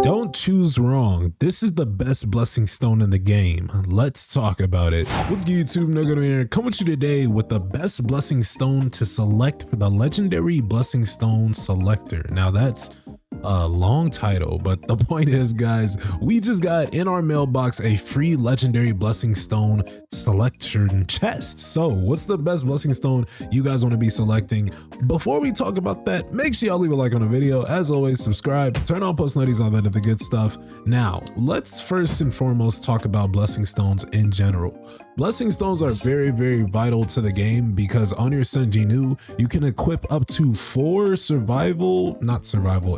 Don't choose wrong. This is the best blessing stone in the game. Let's talk about it. What's good, YouTube? NoGoodEman here. Come with you today with the best blessing stone to select for the legendary blessing stone selector. Now that's a long title, but the point is, guys, we just got in our mailbox a free legendary blessing stone selection chest. So what's the best blessing stone you guys want to be selecting? Before we talk about that, make sure y'all leave a like on the video. As always, subscribe, turn on post notifications, all that of the good stuff. Now let's first and foremost talk about blessing stones in general. Blessing stones are very, very vital to the game because on your Sun Genu, you can equip up to 4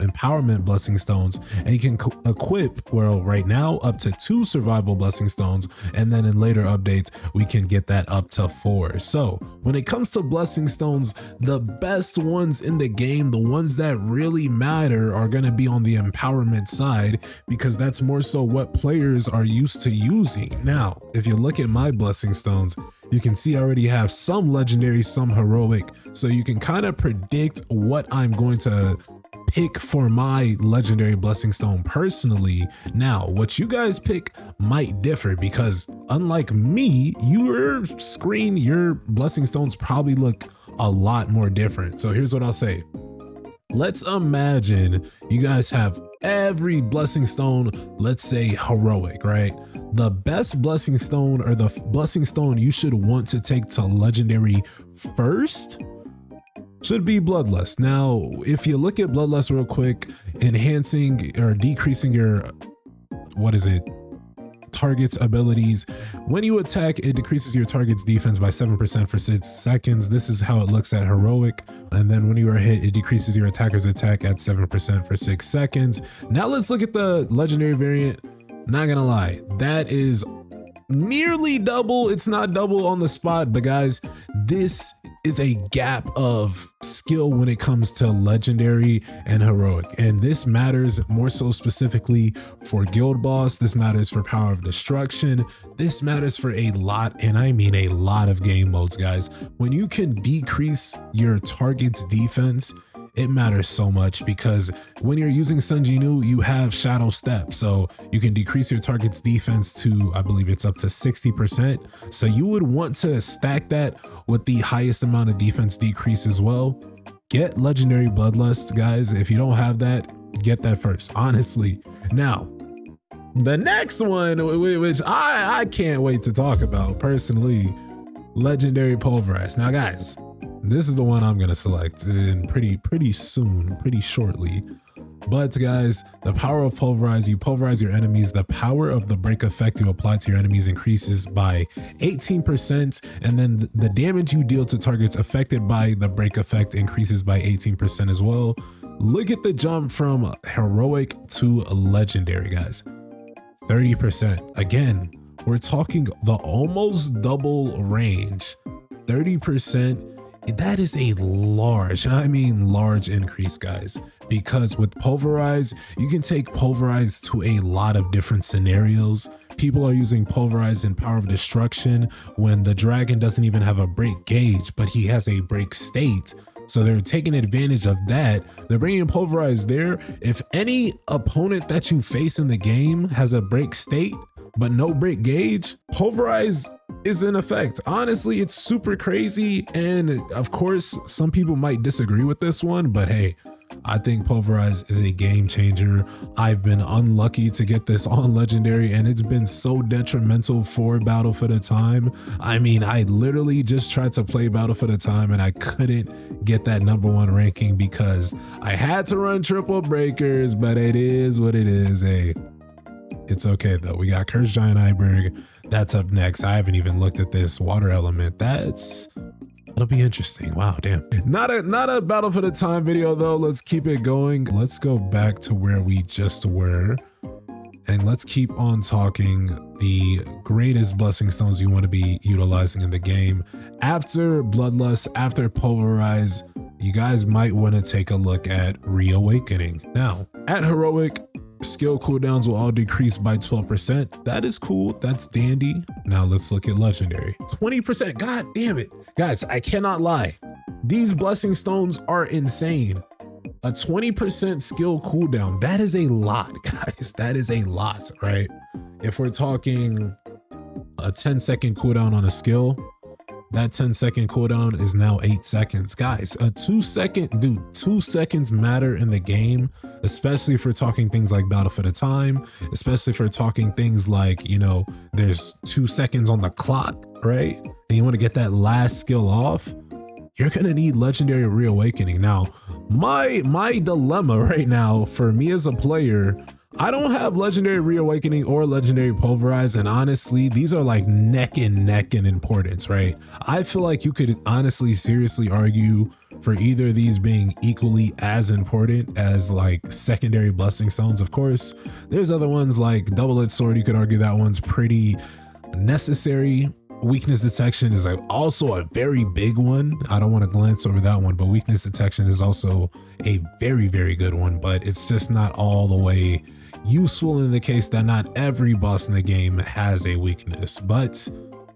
empowerment blessing stones, and you can equip, well, right now up to 2 survival blessing stones, and then in later updates we can get that up to 4. So when it comes to blessing stones, the best ones in the game, the ones that really matter, are going to be on the empowerment side because that's more so what players are used to using. Now if you look at my blessing stones, you can see I already have some legendary, some heroic, so you can kind of predict what I'm going to pick for my legendary blessing stone personally. Now what you guys pick might differ because unlike me, your blessing stones probably look a lot more different. So here's what I'll say. Let's imagine you guys have every blessing stone, let's say heroic, right? The best blessing stone, or the blessing stone you should want to take to legendary first, should be Bloodlust. Now, if you look at Bloodlust real quick, enhancing or decreasing your, target's abilities. When you attack, it decreases your target's defense by 7% for 6 seconds. This is how it looks at heroic. And then when you are hit, it decreases your attacker's attack at 7% for 6 seconds. Now let's look at the legendary variant. Not gonna lie, that is nearly double. It's not double on the spot, but guys, this is a gap of skill when it comes to legendary and heroic, and this matters more so specifically for guild boss. This matters for power of destruction. This matters for a lot, and I mean a lot of game modes, guys. When you can decrease your target's defense, it matters so much because when you're using Sun Genu, you have Shadow Step, so you can decrease your target's defense to, I believe it's up to 60%. So you would want to stack that with the highest amount of defense decrease as well. Get legendary Bloodlust, guys. If you don't have that, get that first, honestly. Now, the next one, which I can't wait to talk about personally, legendary Pulverize. Now, guys, this is the one I'm gonna select in pretty soon, pretty shortly. But guys, the power of Pulverize, you pulverize your enemies. The power of the break effect you apply to your enemies increases by 18%, and then the damage you deal to targets affected by the break effect increases by 18% as well. Look at the jump from heroic to legendary, guys. 30%. Again, we're talking the almost double range. 30%. That is a large, and I mean large increase, guys, because with Pulverize, you can take Pulverize to a lot of different scenarios. People are using Pulverize in Power of Destruction when the dragon doesn't even have a break gauge, but he has a break state. So they're taking advantage of that. They're bringing Pulverize there. If any opponent that you face in the game has a break state, but no break gauge, Pulverize is in effect. Honestly, it's super crazy. And of course, some people might disagree with this one, but hey, I think Pulverize is a game changer. I've been unlucky to get this on legendary, and it's been so detrimental for Battlefield of Time. I mean, I literally just tried to play Battlefield of Time and I couldn't get that #1 ranking because I had to run triple breakers, but it is what it is. Hey, it's okay though. We got Cursed Giant Iceberg. That's up next. I haven't even looked at this water element. That'll be interesting. Wow, damn. Not a Battlefield of Time video though. Let's keep it going. Let's go back to where we just were, and let's keep on talking the greatest blessing stones you want to be utilizing in the game. After Bloodlust, after Pulverize, you guys might want to take a look at Reawakening. Now, at heroic, skill cooldowns will all decrease by 12%. That is cool. That's dandy. Now let's look at legendary. 20%. God damn it. Guys, I cannot lie. These blessing stones are insane. A 20% skill cooldown, that is a lot, guys. That is a lot, right? If we're talking a 10-second cooldown on a skill, that 10-second cooldown is now 8 seconds. Guys, a 2-second, dude, 2 seconds matter in the game, especially if we're talking things like Battle for the Time, especially if we're talking things like, you know, there's 2 seconds on the clock, right? And you want to get that last skill off, you're gonna need Legendary Reawakening. Now, my dilemma right now for me as a player, I don't have Legendary Reawakening or Legendary Pulverize, and honestly, these are like neck and neck in importance, right? I feel like you could honestly seriously argue for either of these being equally as important as like secondary blessing stones. Of course, there's other ones like double-edged sword. You could argue that one's pretty necessary. Weakness detection is also a very big one. I don't want to glance over that one, but weakness detection is also a very, very good one, but it's just not all the way useful in the case that not every boss in the game has a weakness. But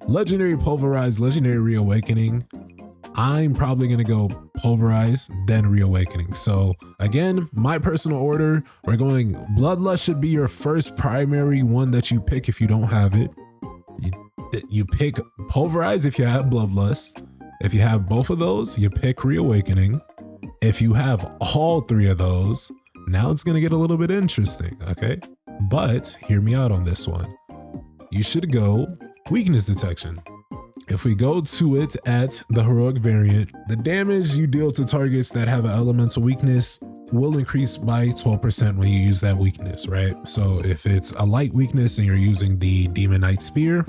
Legendary Pulverize, Legendary Reawakening, I'm probably going to go Pulverize, then Reawakening. So again, my personal order, we're going Bloodlust should be your first primary one that you pick if you don't have it. You pick Pulverize if you have Bloodlust. If you have both of those, you pick Reawakening. If you have all three of those, now it's going to get a little bit interesting, okay? But hear me out on this one. You should go Weakness Detection. If we go to it at the heroic variant, the damage you deal to targets that have an elemental weakness will increase by 12% when you use that weakness, right? So if it's a light weakness and you're using the Demon Knight Spear,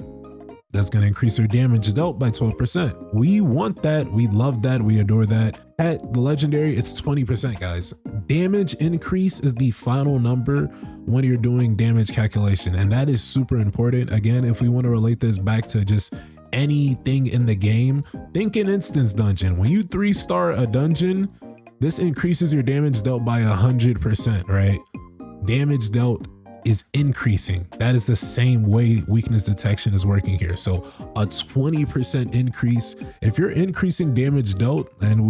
that's going to increase your damage dealt by 12%. We want that. We love that. We adore that. At the legendary, it's 20%, guys. Damage increase is the final number when you're doing damage calculation, and that is super important. Again, if we want to relate this back to just anything in the game, think an instance dungeon. When you 3-star a dungeon, this increases your damage dealt by 100%, right? Damage dealt is increasing. That is the same way weakness detection is working here. So a 20% increase. If you're increasing damage dealt, and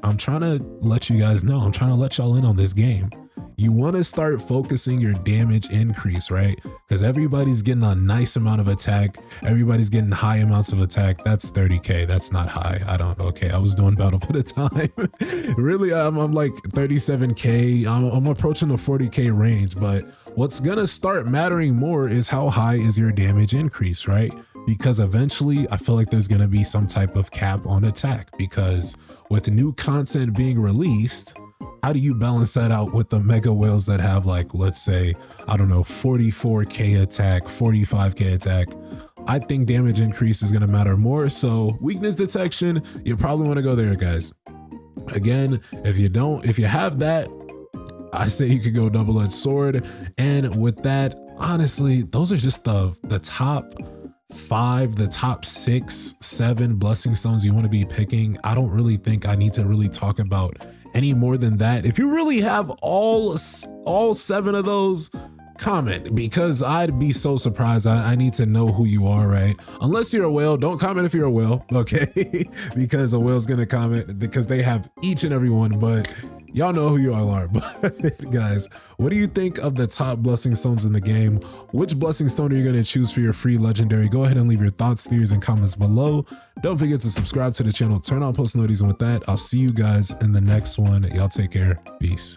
I'm trying to let you guys know, I'm trying to let y'all in on this game. You want to start focusing your damage increase, right? Because everybody's getting a nice amount of attack. Everybody's getting high amounts of attack. That's 30K. That's not high. Okay, I was doing Battle for the Time. Really, I'm like 37K. I'm approaching the 40K range, but what's gonna start mattering more is how high is your damage increase, right? Because eventually I feel like there's gonna be some type of cap on attack, because with new content being released, how do you balance that out with the mega whales that have, like, let's say, I don't know, 44K attack, 45K attack? I think damage increase is going to matter more. So weakness detection, you probably want to go there, guys. Again, if you have that, I say you could go double-edged sword. And with that, honestly, those are just the top 5, the top 6, 7 blessing stones you want to be picking. I don't really think I need to really talk about any more than that. If you really have all 7 of those, comment, because I'd be so surprised. I need to know who you are, right? Unless you're a whale, don't comment if you're a whale, okay? Because a whale's gonna comment because they have each and every one, but y'all know who you all are. But guys, what do you think of the top blessing stones in the game? Which blessing stone are you going to choose for your free legendary? Go ahead and leave your thoughts, theories, and comments below. Don't forget to subscribe to the channel, turn on post notifications, and with that, I'll see you guys in the next one. Y'all take care. Peace.